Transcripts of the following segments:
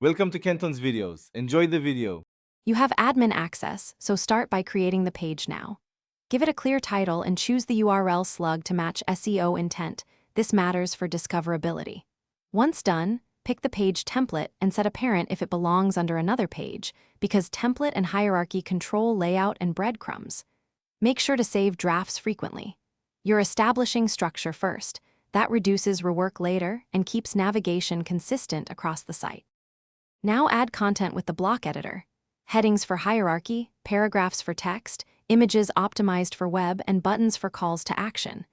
Welcome to Kenton's videos. Enjoy the video. You have admin access, so start by creating the page now. Give it a clear title and choose the URL slug to match SEO intent. This matters for discoverability. Once done, pick the page template and set a parent if it belongs under another page, because template and hierarchy control layout and breadcrumbs. Make sure to save drafts frequently. You're establishing structure first. That reduces rework later and keeps navigation consistent across the site. Now add content with the block editor. Headings for hierarchy, paragraphs for text, images optimized for web, and buttons for calls to action.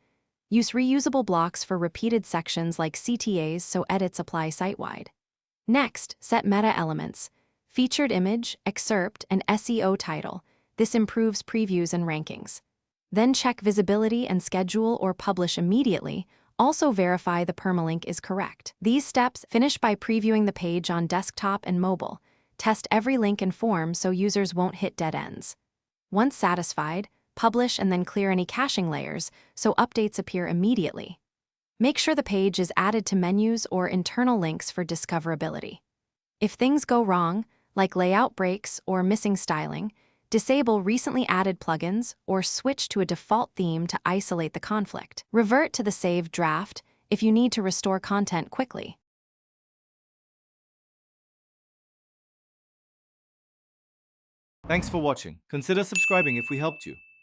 Use reusable blocks for repeated sections like CTAs so edits apply site-wide. Next, set meta elements: featured image, excerpt, and SEO title. This improves previews and rankings. Then check visibility and schedule or publish immediately. Also verify the permalink is correct. These steps finish by previewing the page on desktop and mobile. Test every link and form so users won't hit dead ends. Once satisfied, publish and then clear any caching layers so updates appear immediately. Make sure the page is added to menus or internal links for discoverability. If things go wrong, like layout breaks or missing styling, disable recently added plugins or switch to a default theme to isolate the conflict. Revert to the saved draft if you need to restore content quickly. Thanks for watching. Consider subscribing if we helped you.